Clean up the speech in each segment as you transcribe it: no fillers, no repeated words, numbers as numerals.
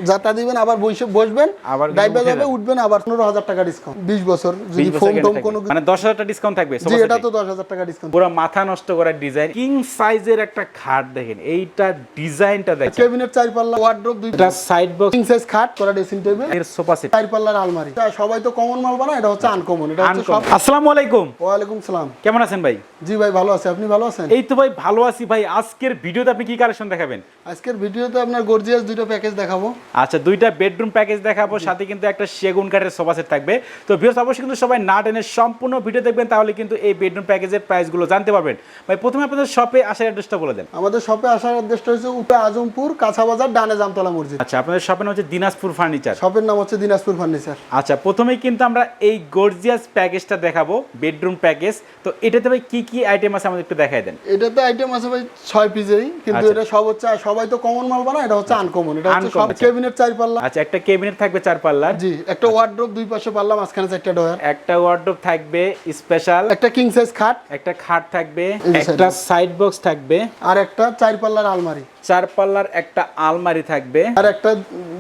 যাতা দিবেন আবার বসবেন আবার ডাইবা যাবে উঠবেন আবার 15000 টাকা ডিসকাউন্ট 20 বছর যদি ফোন টোন কোনো মানে 10000 টাকা ডিসকাউন্ট থাকবে জি এটা তো 10000 টাকা ডিসকাউন্ট পুরো মাথা নষ্ট করা ডিজাইন কিং সাইজের একটা খাট দেখেন এইটা ডিজাইনটা দেখেন ক্যাবিনেট 4 পাল্লা ওয়ার্ড্রোব 2 এটা সাইড বক্স কিং সাইজ খাট করা ড্রেসিং টেবিল এর সোফা সেট 4 পাল্লার আলমারি সবাই তো কমন মাল বানায় এটা হচ্ছে আনকমন এটা হচ্ছে সব আসসালামু আলাইকুম ওয়া আলাইকুম সালাম কেমন আছেন ভাই জি ভাই ভালো আছি আপনি ভালো আছেন এই তো ভাই ভালো আছি ভাই আজকের ভিডিওতে আপনি কি কালেকশন দেখাবেন আজকের ভিডিওতে আপনার গর্জিয়াস দুটো প্যাকেজ দেখাবো আচ্ছা দুইটা বেডরুম প্যাকেজ দেখাবো সাথে কিন্তু একটা সেগুন কাঠের সোফা সেট থাকবে তো ভিউয়ার্স অবশ্যই কিন্তু সবাই না টেনে সম্পূর্ণ ভিডিও দেখবেন তাহলে কিন্তু এই বেডরুম প্যাকেজের প্রাইসগুলো জানতে পারবেন ভাই প্রথমে আপনাদের শপে আসার অ্যাড্রেসটা বলে দেন আমাদের শপে আসার অ্যাড্রেসটা হচ্ছে উপরে আজমপুর কাঁচা বাজার ডানে জামতলা মসজিদ আচ্ছা আপনাদের শপের নাম হচ্ছে দিনাজপুর ফার্নিচার শপের নাম হচ্ছে দিনাজপুর ফার্নিচার আচ্ছা প্রথমেই কিন্তু আমরা এই গর্জিয়াস প্যাকেজটা দেখাবো বেডরুম প্যাকেজ তো এটাতে ভাই কি কি আইটেম আছে আমাদের একটু দেখাই দেন এটাতে আইটেম আছে ভাই 6 পিসেরই কিন্তু এটা সব হচ্ছে সবাই তো কমন মাল বানায় এটা হচ্ছে আনকমন এটা হচ্ছে সব ক্যাবিনেট 4 পাল্লা আচ্ছা একটা ক্যাবিনেট থাকবে 4 পাল্লার জি একটা ওয়ার্ডরোব দুই পাশে পাল্লা মাঝখানে 4টা ডয়ার একটা ওয়ার্ডরোব থাকবে স্পেশাল একটা কিং সাইজ খাট একটা খাট থাকবে একটা সাইড বক্স থাকবে আর একটা 4 পাল্লার আলমারি 4 পাল্লার একটা আলমারি থাকবে আর একটা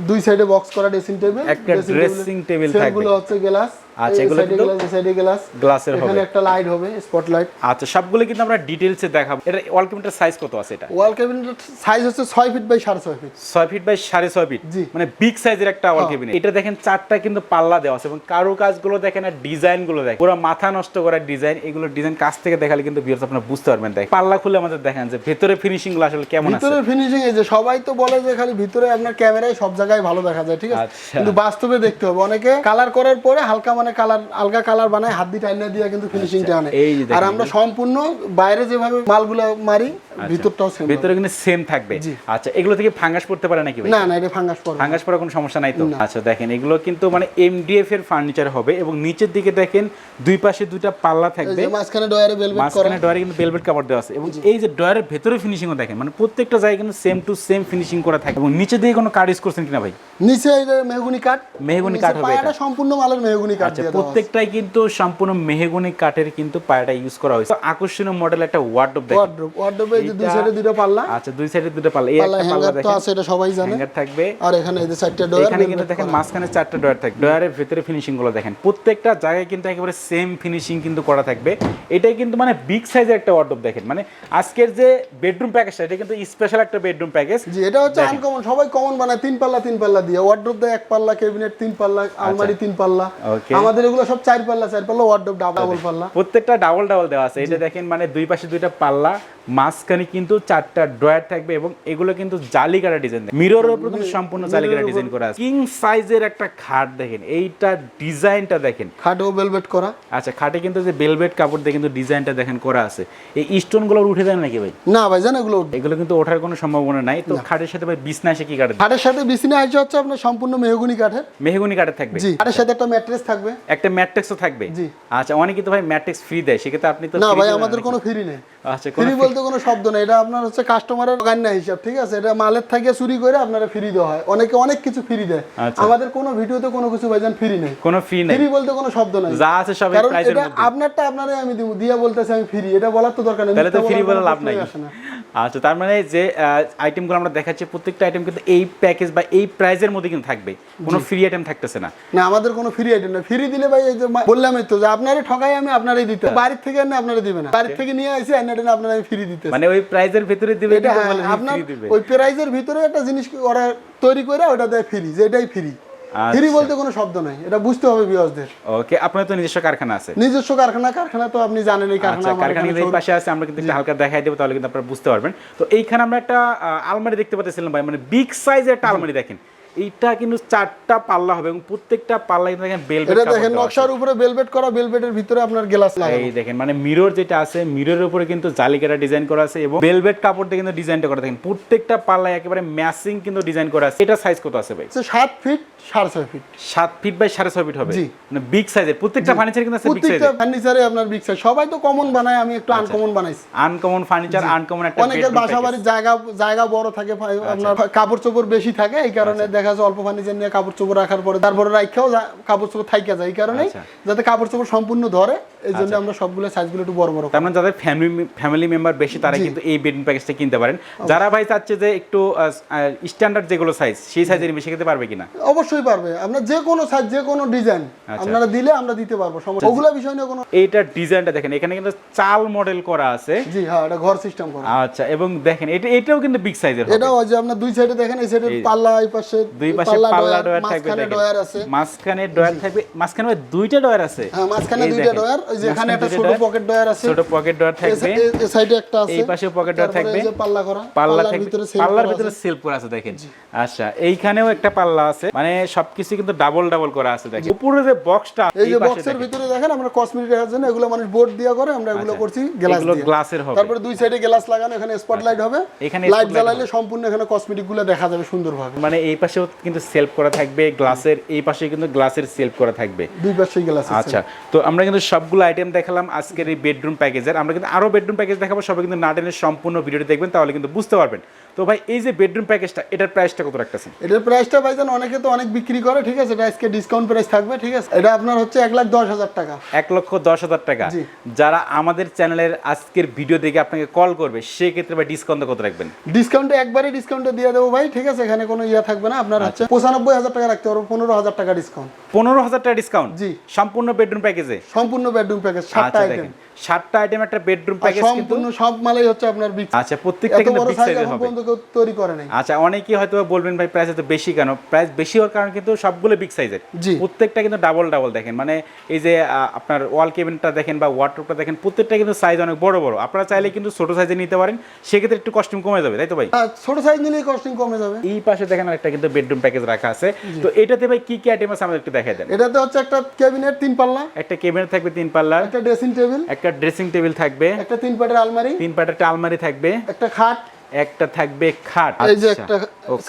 দুই সাইডে বক্স করা ড্রেসিং টেবিল একটা ড্রেসিং টেবিল থাকবে সেগুলো হচ্ছে গ্লাস আচ্ছা এগুলো কিন্তু সাইডে গ্লাস গ্লাসের হবে এখানে একটা লাইট হবে স্পটলাইট আচ্ছা সবগুলো কিন্তু আমরা ডিটেইলসে দেখাবো এটা ওয়াল ক্যাবিনেটের সাইজ কত আছে এটা ওয়াল ক্যাবিনেটের সাইজ হচ্ছে 6 feet by 6.5 feet 6 feet by 6.5 feet জি মানে বিগ সাইজের একটা ওয়াল ক্যাবিনেট এটা দেখেন চারটা কিন্তু পাল্লা দেওয়া আছে এবং কারুকাজগুলো দেখেন আর ডিজাইনগুলো দেখেন পুরো মাথা নষ্ট করা ডিজাইন এগুলো ডিজাইন কাছ থেকে দেখালে কিন্তু ভিউয়ার্স আপনারা বুঝতে পারবেন দেখেন পাল্লা খুলে আমাদের দেখেন যে ভিতরে ফিনিশিং গুলো আসলে কেমন আছে ভিতরে ফিনিশিং এই যে সবাই তো বলে যে খালি ভিতরে আপনার ক্যামেরায় সব জায়গায় ভালো দেখা যায় ঠিক আছে কিন্তু বাস্তবে দেখতে হবে অনেকে কালার করার পরে হালকা মানে আলগা কালার বানায় হাত দিয়ে টাইনা দিয়ে কিন্তু ফিনিশিংটা আনে আর আমরা সম্পূর্ণ বাইরে যেভাবে মালগুলো মারি ভিতরটাও সেম ভিতরে কিন্তু সেম থাকবে আচ্ছা এগুলো থেকে ফাঙ্গাস পড়তে পারে নাকি ভাই না না এটা ফাঙ্গাস পড়বে ফাঙ্গাস পড়ার কোনো সমস্যা নাই তো আচ্ছা দেখেন এগুলো কিন্তু মানে এমডিএফ এর ফার্নিচার হবে এবং নিচের দিকে দেখেন দুই পাশে দুইটা পাল্লা থাকবে মাঝখানে ডয়ারে ভেলভেট করা মাঝখানে ডয়ারে কিন্তু ভেলভেট কাপড় দেওয়া আছে এবং এই যে ডয়ারের ভিতরে ফিনিশিংও দেখেন মানে প্রত্যেকটা জায়গায় কিন্তু সেম টু সেম ফিনিশিং করা থাকে এবং নিচে দিয়ে কোনো কাট ইউজ করছেন কিনা ভাই নিচে এই যে মেহগনি কাঠ হবে এটা সম্পূর্ণ মালের মেহগনি কাঠ দিয়ে দেওয়া প্রত্যেকটাই কিন্তু সম্পূর্ণ মেহগনি কাঠের কিন্তু পায়াটা ইউজ করা হয়েছে আকর্ষণীয় মডেল একটা ওয়ার্ডরোব দেখেন ওয়ার্ডরোবে এই যে দুই সাইডে দুটো পাল্লা আচ্ছা দুই সাইডে দুটো পাল্লা এই একটা পাল্লা দেখেন তো আছে এটা সবাই জানে হ্যাঙ্গার থাকবে আর এখানে এই যে 4টা ডয়ার এখানে কিন্তু দেখেন মাঝখানে 4টা ডয়ার থাকবে ডয়ারের ভিতরে ফিনিশিং গুলো দেখেন প্রত্যেকটা জায়গায় কিন্তু একেবারে সেম ফিনিশিং কিন্তু করা থাকবে এটাই কিন্তু মানে বিগ সাইজের একটা ওয়ার্ডরোব দেখেন মানে আজকের যে বেডরুম প্যাকেজটা এটা কিন্তু স্পেশাল একটা বেডরুম প্যাকেজ জি এটা হচ্ছে আনকমন সবাই কমন বানায় 3 পাল্লা দিয়ে ওয়ার্ডরোব দেয় 1 পাল্লা ক্যাবিনেট 3 পাল্লা আলমারি 3 পাল্লা আমাদের এগুলো সব 4 পাল্লা ওয়ার্ডরোব ডাবল পাল্লা প্রত্যেকটা ডাবল দেওয়া আছে এটা দেখেন মানে দুই পাশে দুইটা পাল্লা মাঝখানে কিন্তু 4টা ড্রয়ার থাকবে এবং এগুলো কিন্তু জালি কাটা ডিজাইন মিররের উপর কিন্তু সম্পূর্ণ জালি কাটা ডিজাইন করা আছে কিং সাইজের একটা খাট দেখেন এইটা ডিজাইনটা দেখেন খাটও ভেলভেট করা আচ্ছা খাটে কিন্তু যে ভেলভেট কাপড় দিয়ে কিন্তু ডিজাইনটা দেখেন করা আছে এই স্টোনগুলো উঠে দেন নাকি ভাই না ভাই জানেন এগুলো কিন্তু ওঠার কোনো সম্ভাবনা নাই তো খাটের সাথে ভাই বিছনা এসে কি কাটে খাটের সাথে বিছনা আসছে হচ্ছে আপনার সম্পূর্ণ মেহগনি কাঠের থাকবে জি খাটের সাথে একটা ম্যাট্রেস থাকবে একটা ম্যাট্রেক্সও থাকবে জি আচ্ছা অনেকে তো ভাই ম্যাট্রেক্স ফ্রি দেয় সেক্ষেত্রে আপনি তো না ভাই আমাদের কোনো ফ্রি নেই আচ্ছা ফ্রি বলতে কোনো শব্দ নেই এটা আপনার হচ্ছে কাস্টমারের গান্না হিসাব ঠিক আছে এটা মালের থেকে চুরি করে আপনারা ফ্রি দেওয়া হয় অনেকে অনেক কিছু ফ্রি দেয় আমাদের কোনো ভিডিওতে কোনো কিছু ভাইজান ফ্রি নেই কোনো ফ্রি নেই ফ্রি বলতে কোনো শব্দ নাই যা আছে সব প্রাইসের মধ্যে আপনারটা আপনারে আমি দিব দিয়া বলতেছি আমি ফ্রি এটা বলার তো দরকার নেই তাহলে তো ফ্রি বলে লাভ নাই আচ্ছা তার মানে যে আইটেমগুলো আমরা দেখাচ্ছি প্রত্যেকটা আইটেম কিন্তু এই প্যাকেজ বা এই প্রাইজের মধ্যে কিন্তু থাকবে কোনো ফ্রি আইটেম থাকতেছে না না আমাদের কোনো ফ্রি আইটেম না ফ্রি দিলে ভাই এই যে বললামই তো যে আপনারে ঠকাই আমি আপনারই দিতে বাড়ি থেকে না আপনারে দিবে না বাড়ি থেকে নিয়ে আইছি আইনাটা আপনারা আমি ফ্রি দিতে মানে ওই প্রাইজের ভিতরে দিবে এটা আপনার ওই প্রাইজের ভিতরে একটা জিনিস ওরা তৈরি করে ওটা দেয় ফ্রি যে এটাই ফ্রি ফ্রি বলতে কোনো শব্দ নাই এটা বুঝতে হবে ভিউয়ারদের ওকে আপনার তো নিজস্ব কারখানা আছে নিজস্ব কারখানা তো আপনি জানেন এই কারখানা এই পাশে আছে আমরা কিন্তু একটু হালকা দেখাই দেব তাহলে কিন্তু আপনারা বুঝতে পারবেন তো এইখানে আমরা একটা আলমারি দেখতে পাচ্ছিলাম ভাই মানে বিগ সাইজের একটা আলমারি দেখেন এইটা কিন্তু 4টা পাল্লা হবে এবং প্রত্যেকটা পাল্লা কিন্তু দেখেন ভেলভেট এটা দেখেন নকশার উপরে ভেলভেট করা ভেলভেটের ভিতরে আপনার গ্লাস লাগানো এই দেখেন মানে মিরর যেটা আছে মিররের উপরে কিন্তু জালি কাটা ডিজাইন করা আছে এবং ভেলভেট কাপড় দিয়ে কিন্তু ডিজাইনটা করা দেখেন প্রত্যেকটা পাল্লায় একেবারে ম্যাচিং কিন্তু ডিজাইন করা আছে এটা সাইজ কত আছে ভাই 7 feet 6.5 feet 7 feet by 6.5 feet হবে মানে বিগ সাইজের প্রত্যেকটা ফার্নিচার কিন্তু আছে বিগ সাইজের প্রত্যেকটা ফার্নিচারে আপনার বিগ সাইজ সবাই তো কমন বানায় আমি একটু আনকমন বানাইছি আনকমন ফার্নিচার আনকমন একটা অনেকের বাসাবাড়ির জায়গা বড় থাকে আপনার কাপড় চোপড় বেশি থাকে এই কারণে দেখা দেখা যাচ্ছে অল্প ফার্নিচার নিয়ে কাপড় চোপড় রাখার পরে তারপরে রাখাও কাপড় চোপড় থাইকা যায়, এই কারণে যাতে কাপড় চোপড় সম্পূর্ণ ধরে, এই জন্য আমরা সবগুলো সাইজগুলো একটু বড় বড়। তার মানে যাদের ফ্যামিলি মেম্বার বেশি তারা কিন্তু এই বেডরুম প্যাকেজটা কিনতে পারেন। যারা ভাই চাচ্ছে যে একটু স্ট্যান্ডার্ড যেগুলো সাইজ সেই সাইজের মিশে খেতে পারবে কিনা? অবশ্যই পারবে, আমরা যে কোনো সাইজ যে কোনো ডিজাইন আপনারা দিলে আমরা দিতে পারবো, সমস্যা ওগুলা বিষয় নিয়ে কোনো। এইটা ডিজাইনটা দেখেন, এখানে কিন্তু চাল মডেল করা আছে। জি হ্যাঁ, এটা ঘর সিস্টেম করা। আচ্ছা, এবং দেখেন এটাও কিন্তু বিগ সাইজের হবে। এটা ওই যে আপনার দুই সাইডে দেখেন, এই সাইডে পাল্লা, এই পাশে দুই পাশে পাল্লা ডয়ার থাকবে, মাঝখানে ডয়ার আছে, মাঝখানে ডয়ার থাকবে, মাঝখানে দুইটা ডয়ার আছে। হ্যাঁ, মাঝখানে দুইটা ডয়ার, ওই যে এখানে একটা ছোট পকেট ডয়ার আছে, ছোট পকেট ডয়ার থাকবে, এই সাইডে একটা আছে, এই পাশে পকেট ডয়ার থাকবে, এই যে পাল্লা করা, পাল্লার ভিতরে সেলফ করা আছে দেখেন। আচ্ছা, এইখানেও একটা পাল্লা আছে, মানে সবকিছু কিন্তু ডাবল ডাবল করা আছে দেখেন। উপরে যে বক্সটা, এই যে বক্সের ভিতরে দেখেন আমরা কসমেটিক রাখার জন্য এগুলো মানুষ বোর্ড দিয়া করে, আমরা এগুলো করছি গ্লাস দিয়ে, এগুলো গ্লাসের হবে। তারপরে দুই সাইডে গ্লাস লাগানো, এখানে স্পটলাইট হবে, এখানে লাইট জ্বালাইলে সম্পূর্ণ এখানে কসমেটিক গুলো দেখা যাবে সুন্দরভাবে। মানে এই পাশেও কিন্তু সেলফ করা থাকবে গ্লাসের, এই পাশে কিন্তু গ্লাসের সেলফ করা থাকবে, দুই পাশেই গ্লাস আছে। আচ্ছা, তো আমরা কিন্তু সবগুলো আইটেম দেখালাম আজকের এই বেডরুম প্যাকেজের। আমরা কিন্তু আরো বেডরুম প্যাকেজ দেখাবো, সবাই কিন্তু না টেনে সম্পূর্ণ ভিডিওটি দেখবেন, তাহলে কিন্তু বুঝতে পারবেন। তো ভাই এই যে বেডরুম প্যাকেজটা, এটার প্রাইসটা কত রাখতেছেন? এটার প্রাইসটা ভাইজান অনেকে তো অনেক বিক্রি করে, ঠিক আছে, এটা আজকে ডিসকাউন্ট প্রাইস থাকবে, ঠিক আছে, এটা আপনার হচ্ছে 1,10,000 টাকা। 1,10,000 টাকা। যারা আমাদের চ্যানেলের আজকের ভিডিও দেখে আপনাকে কল করবে, সেই ক্ষেত্রে ভাই ডিসকাউন্ট কত রাখবেন? ডিসকাউন্টে একবারে ডিসকাউন্টে দিয়ে দেবো ভাই, ঠিক আছে, এখানে কোনো ইয়া থাকবে না, আপনার হচ্ছে 95,000 টাকা রাখতে পারবো, 15,000 টাকা ডিসকাউন্ট। 15,000 টাকা ডিসকাউন্ট? জি, সম্পূর্ণ বেডরুম প্যাকেজে? সম্পূর্ণ বেডরুম প্যাকেজ, 7টা আইটেম। 7টা আইটেম একটা বেডরুম প্যাকেজ, সম্পূর্ণ সব মালাই হচ্ছে আপনার বিগ। আচ্ছা, প্রত্যেকটা কিন্তু বিগ সাইজের হবে। বন্ধু কেউ তৈরি করে নাই। আচ্ছা, অনেকেই হয়তো বলবেন ভাই প্রাইস এত বেশি কেন? প্রাইস বেশি হওয়ার কারণ কিন্তু সবগুলো বিগ সাইজের, প্রত্যেকটা কিন্তু ডাবল ডাবল দেখেন। মানে এই যে আপনার ওয়াল কেবিনটা দেখেন বা ওয়ার্ডরোবটা দেখেন, প্রত্যেকটা কিন্তু সাইজ অনেক বড় বড়। আপনারা চাইলে কিন্তু ছোট সাইজে নিতে পারেন, সেক্ষেত্রে একটু কস্টিং কমে যাবে, তাই তো ভাই? ছোট সাইজ নিলেই কস্টিং কমে যাবে। এই পাশে দেখেন একটা কিন্তু বেডরুম প্যাকেজ রাখা আছে। তো এটাতে ভাই কি কি আইটেম আছে আমাদের একটু দেখাই দেন। এটাতে হচ্ছে একটা ক্যাবিনেট 3 পাল্লা, একটা ক্যাবিনেট থাকবে 3 পাল্লা, একটা ড্রেসিং টেবিল, একটা ড্রেসিং টেবিল থাকবে, একটা 3 পাটের আলমারি, 3 পাটের একটা আলমারি থাকবে, একটা খাট, একটা থাকবে খাট। এই যে একটা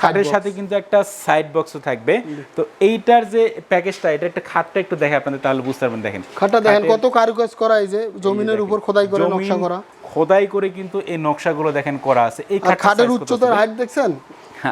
খাটের সাথে কিন্তু একটা সাইড বক্সও থাকবে। তো এইটার যে প্যাকেজটা, এটা একটা খাটটা একটু দেখে আপনাদের, তাহলে বুঝতে পারবেন। দেখেন খাটটা দেখেন কত কারুকাজ করা, এই যে জমিনের উপর খোদাই করে নকশা করা, খোদাই করে কিন্তু এই নকশাগুলো দেখেন করা আছে। এই খাটের উচ্চতার হাইট দেখছেন?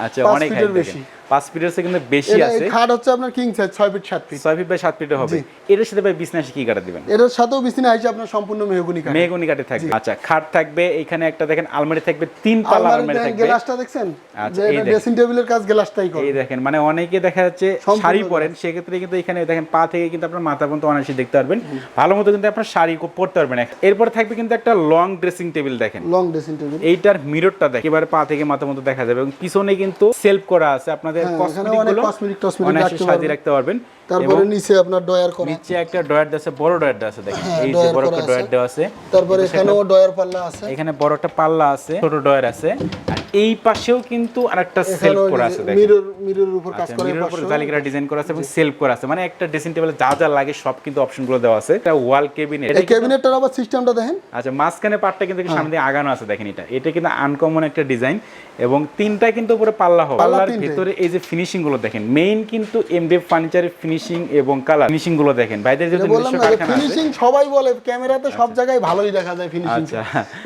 আচ্ছা, অনেক হাইট বেশি, 5 ফিটের থেকে কিন্তু বেশি আছে। এই খাট হচ্ছে আপনার king size 6 feet 7 feet, 6 feet by 7 ফিটে হবে। এর সাথে ভাই বিছনায় কি কাঠ দিবেন? এর সাথেও বিছনা আছে আপনার সম্পূর্ণ মেহগনি কাঠে থাকবে। আচ্ছা, খাট থাকবে, এখানে একটা দেখেন আলমারি থাকবে, 3 পাল্লা আলমারি থাকবে। গ্লাসটা দেখছেন? যে এটা ড্রেসিং টেবিলের কাজ গ্লাসটাই করে। এই দেখেন, মানে অনেকে দেখা যাচ্ছে শাড়ি পরেন, সেই ক্ষেত্রে কিন্তু এখানে দেখেন পা থেকে কিন্তু আপনার মাথা পর্যন্ত অনায়াসে দেখতে পারবেন, ভালো মতো কিন্তু আপনার শাড়ি পরতে পারবেন। এরপর থাকবে কিন্তু একটা লং ড্রেসিং টেবিল, দেখেন লং ড্রেসিং টেবিল। এইটার মিররটা দেখেন, এবারে পা থেকে মাথা পর্যন্ত দেখা যাবে, এবং পিছনে কিন্তু সেলফ করা আছে, আপনাদের কসমেটিক সাজিয়ে রাখতে পারবেন। তারপরে নিচে আপনার ডয়ার করা, নিচে একটা ডয়ার আছে, বড় ডয়ার আছে দেখেন, এই যে বড় একটা ডয়ার দেওয়া আছে। তারপরে এখানেও ডয়ার পাল্লা আছে, এখানে বড় একটা পাল্লা আছে, ছোট ডয়ার আছে। আর এই পাশেও কিন্তু আরেকটা সেলফ করা আছে দেখেন, মিররের উপর কাজ করা, মিররের উপর জালিকাটা ডিজাইন করা আছে এবং সেলফ করা আছে। মানে একটা ড্রেসিং টেবিলে যা যা লাগে সব কিন্তু অপশনগুলো দেওয়া আছে। এটা ওয়াল কেবিনেট, এই ক্যাবিনেটটার আবার সিস্টেমটা দেখেন। আচ্ছা, মাঝখানে পার্টটা কিন্তু সামনে দিয়ে আগানো আছে দেখেন, এটা কিন্তু আনকমন একটা ডিজাইন, এবং 3টা কিন্তু উপরে পাল্লা হবে। পাল্লার ভিতরে এই যে ফিনিশিং গুলো দেখেন, মেইন কিন্তু এমডিএফ ফার্নিচারের ফিনিশিং এবং কালার ফিনিশিং গুলো দেখেন। ভাইদের যদি নিজস্ব কারখানা আছে, ফিনিশিং সবাই বলে ক্যামেরাতে সব জায়গায় ভালোই দেখা যায় ফিনিশিং।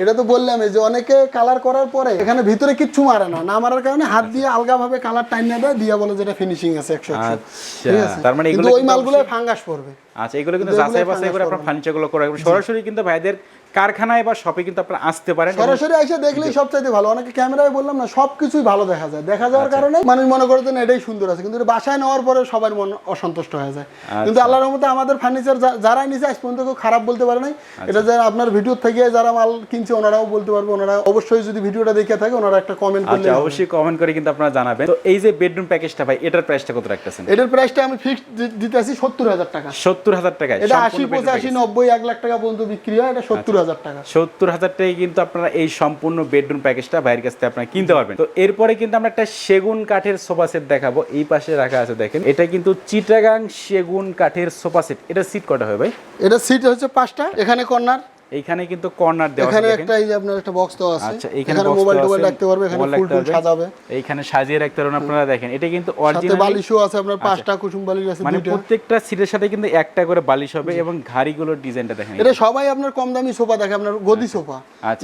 এটা তো বললাম যে অনেকে কালার করার পরে এখানে ভিতরে কিচ্ছু মারে না মারার কারণে হাত দিয়ে আলগাভাবে কালার টাইনা দেয়, দিয়া বলে যেটা ফিনিশিং আছে 100%। আচ্ছা, তার মানে এগুলো ওই মালগুলো ফাঙ্গাস পড়বে। আচ্ছা, এগুলো কিন্তু যাচাই বাছাই করে আপনারা ফার্নিচারগুলো করে সরাসরি কিন্তু ভাইদের কারখানায় বা শপে কিন্তু আপনারা আসতে পারেন, সরাসরি এসে দেখলেই সবচাইতে ভালো। অনেকে ক্যামেরায় বললাম না, সবকিছুই ভালো দেখা যায়, দেখা যাওয়ার কারণে মানুষ মনে করে যে এটাই সুন্দর আছে, কিন্তু বাসায় নেওয়ার পরে সবার মন অসন্তুষ্ট হয়ে যায়। কিন্তু আল্লাহর রহমতে আমাদের ফার্নিচার যারাই নিচে আজ পর্যন্ত কেউ খারাপ বলতে পারে নাই। এটা যারা আপনার ভিডিও থেকে যারা মাল কিনছে ওনারাও বলতে পারবে। ওনারা অবশ্যই যদি ভিডিওটা দেখে থাকে ওনারা একটা কমেন্ট করলে, অবশ্যই কমেন্ট করে কিন্তু আপনারা জানাবেন। তো এই যে বেডরুম প্যাকেজটা ভাই, এটার প্রাইসটা কত রাখতেছেন? এটার প্রাইসটা আমি ফিক্সড দিতেছি 70,000 টাকা। 70,000 টাকায়? এটা 80, 85, 90, 1 লাখ টাকা পর্যন্ত বিক্রি হয়। এটা 70,000 টাকা। 70,000 টাকায় কিন্তু আপনারা এই সম্পূর্ণ বেডরুম প্যাকেজটা ভাইয়ের কাছ থেকে আপনারা কিনতে পারবেন। তো এরপরে কিন্তু আমরা একটা সেগুন কাঠের সোফা সেট দেখাবো, এই পাশে রাখা আছে দেখেন। এটা কিন্তু চিটাগাং সেগুন কাঠের সোফা সেট। এটা সিট কটা হয় ভাই? এটা সিট হচ্ছে 5টা, এখানে কর্নার এইখানে কিন্তু কর্নার দেওয়া আছে, এখানে একটা এই যে আপনার একটা বক্স দেওয়া আছে। আচ্ছা, এখানে মোবাইল টোবাইল রাখতে পারবে, এখানে ফুল টুল সাজাবে, এইখানে সাজিয়ে রাখতে পারবেন আপনারা। দেখেন এটা কিন্তু অরিজিনাল, সাথে বালিশও আছে আপনার, 5টা কুসুম বালিশ আছে, মানে প্রত্যেকটা সিটের সাথে কিন্তু একটা করে বালিশ হবে এবং ঘাড়িগুলোর ডিজাইনটা দেখেন। এটা সবাই আপনার কম দামি সোফা দেখে, আপনার গদি সোফা।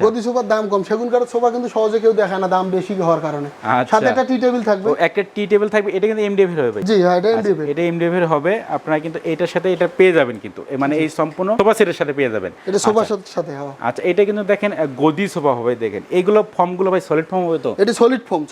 গদি সোফার দাম কম, সেগুন কাঠের সোফা কিন্তু সহজে কেউ দেখে না, দাম বেশি হওয়ার কারণে। সাথে একটা টি টেবিল থাকবে, একটা টি টেবিল থাকবে, এটা কিন্তু এমডিএফ এর হবে। জি হ্যাঁ, এটা এমডিএফ, এটা এমডিএফ এর হবে। আপনারা কিন্তু এটার সাথে এটা পেয়ে যাবেন কিন্তু, মানে এই সম্পূর্ণ সোফা সেটের সাথে পেয়ে যাবেন। এটা সোফার সাথে হবে। আচ্ছা, এটা কিন্তু দেখেন গদি সোফা হবে। দেখেন এইগুলো ফর্মগুলো ভাই সলিড ফর্ম হবে তো? এটা সলিড ফর্ম।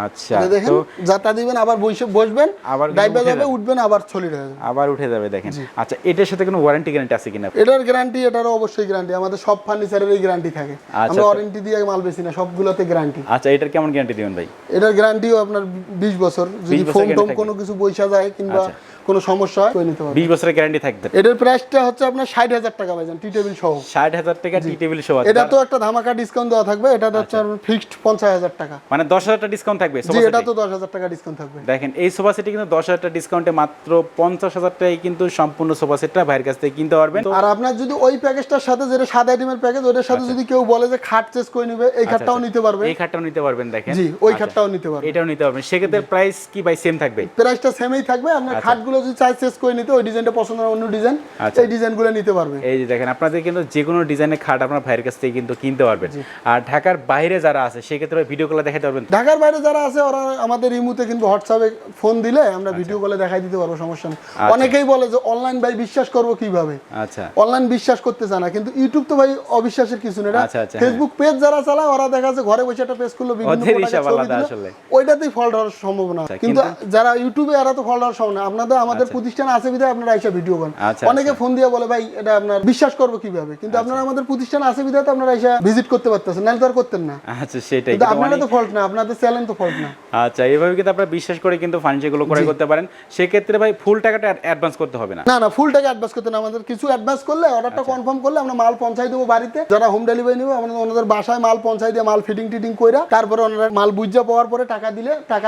আচ্ছা, দেখেন যাতা দিবেন, আবার বসবেন, আবার ডাইবা যাবে, উঠবেন, আবার সলিড হয়ে যাবে, আবার উঠে যাবে। দেখেন আচ্ছা, এটার সাথে কোনো ওয়ারেন্টি গ্যারান্টি আছে কিনা? এটার গ্যারান্টি, এটারও অবশ্যই গ্যারান্টি, আমাদের সব ফার্নিচারের এই গ্যারান্টি থাকে। আমরা ওয়ারেন্টি দিয়ে মাল বেশি না, সবগুলোতে গ্যারান্টি। আচ্ছা, এটার কেমন গ্যারান্টি দিবেন ভাই? এটার গ্যারান্টিও আপনার 20 বছর, যদি ফোম টোম কোনো কিছু বইসা যায় কিংবা কোনো সমস্যা হয় করে নিতে পারবেন। 20 বছরের গ্যারান্টি থাকবে। এটার প্রাইসটা হচ্ছে আপনার 60,000 টাকা ভাইজান, টি টেবিল সহ। 60,000 টাকা টি টেবিল সহ। এটা তো একটা ধামাকা ডিসকাউন্ট দেওয়া থাকবে, এটা হচ্ছে ফিক্সড 50,000 টাকা, মানে 10,000 টাকা ডিসকাউন্ট থাকবে জি, এটা তো 10,000 টাকা ডিসকাউন্ট থাকবে। দেখেন এই সোফা সেটে কিন্তু 10,000 টাকা ডিসকাউন্টে মাত্র 50,000 টাকায় কিন্তু সম্পূর্ণ সোফা সেটটা ভাইয়ের কাছ থেকে কিনতে পারবেন। আর আপনার যদি ওই প্যাকেজটার সাথে, যেটা 7 আইটেমের প্যাকেজ, ওটার সাথে যদি কেউ বলে যে খাট চেস করে নেবে, এই খাটটাও নিতে পারবে। এই খাটটাও নিতে পারবেন, দেখেন জি, ওই খাটটাও নিতে পারবে, এটাও নিতে পারবেন। সেক্ষেত্রে প্রাইস কি ভাই সেম থাকবে? প্রাইসটা সেমই থাকবে। আপনার খাটগুলো যদি চাই চেস করে নিতে, ওই ডিজাইনটা পছন্দ হয়, অন্য ডিজাইন, এই ডিজাইনগুলো নিতে পারবে। এই যে দেখেন, আপনাদের কিন্তু যে কোনো ডিজাইনের খাট আপনার ভাইয়ের কাছ থেকে কিন্তু কিনতে পারবেন। আর ঢাকার বাইরে যারা আছে সেক্ষেত্রে ভিডিও কলে দেখাতে পারবেন। ঢাকার বাইরে যারা আছে ওরা আমাদের ইমুতে কিন্তু হোয়াটসঅ্যাপে ফোন দিলে আমরা ভিডিও কলে দেখাই দিতে পারবো, সমস্যা নেই। অনেকেই বলে যে অনলাইন ভাই বিশ্বাস করবো কিভাবে? আচ্ছা, অনলাইন বিশ্বাস করতে চায় না, কিন্তু ইউটিউব তো ভাই অবিশ্বাসের কিছু নেই। ফেসবুক পেজ যারা চালায় ওরা দেখা যাচ্ছে ঘরে বসে একটা পেজ করলো, বিভিন্ন ওইটাতেই ফল্ট হওয়ার সম্ভাবনা। কিন্তু যারা ইউটিউবে এরা তো ফল্ট হওয়ার সম্ভাবনা। আপনাদের আমাদের প্রতিষ্ঠান আছে বিধায় আপনারা এসে ভিডিও করেন। অনেকে ফোন দিয়ে বলে ভাই এটা আপনার বিশ্বাস করবো কিভাবে, কিন্তু আপনারা আমাদের প্রতিষ্ঠান আছে বিধায় তো আপনারা এসে ভিজিট করতে পারতেছেন, নাহলে তো আর করতেন না। আচ্ছা, সেটাই, কিন্তু আপনারা তো ফল্ট না, আপনাদের চ্যানেল তো ফল্ট না। আচ্ছা, এইভাবে কিন্তু আপনারা বিশ্বাস করে কিন্তু ফার্নিচারগুলো ক্রয় করতে পারেন। সেক্ষেত্রে ভাই ফুল টাকাটা অ্যাডভান্স করতে হবে না? না, ফুল টাকা অ্যাডভান্স করতে না, আমাদের কিছু অ্যাডভান্স করলে, অর্ডারটা কনফার্ম করলে আমরা মাল পৌঁছাই দেবো বাড়িতে। যারা হোম ডেলিভারি নেবে আমাদের ওনাদের বাসায় মাল পৌঁছাই দিয়ে মাল ফিটিং টিটিং কইরা, তারপরে ওনারা মাল বুঝা পাওয়ার পরে টাকা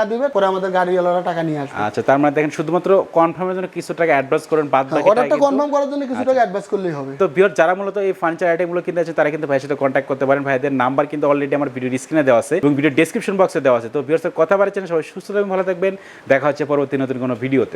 দিবে, পরে আমাদের গাড়িওয়ালারা টাকা নিয়ে আসবে। আচ্ছা, তার মানে দেখেন শুধুমাত্র কনফার্মের জন্য কিছু টাকা অ্যাডভান্স করেন, বাদ বাকি অর্ডারটা কনফার্ম করার জন্য কিছু টাকা অ্যাডভান্স করলেই হবে। তো ভিউয়ার যারা মূলত এই ফার্নিচার আইটেমগুলো কিনতে আছে তারা কিন্তু ভাইয়ের সাথে কন্ট্যাক্ট করতে পারেন। ভাইদের নাম্বার কিন্তু অলরেডি আমার ভিডিও স্ক্রিনে দেওয়া আছে এবং ভিডিও ডেসক্রিপশন বক্সে দেওয়া আছে। তো ভিউয়ার্স কথা বাড়াচ্ছেন, সবাই সুস্থ থাকবেন, ভালো থাকবেন। দেখা হচ্ছে পরবর্তী নতুন কোনো ভিডিওতে।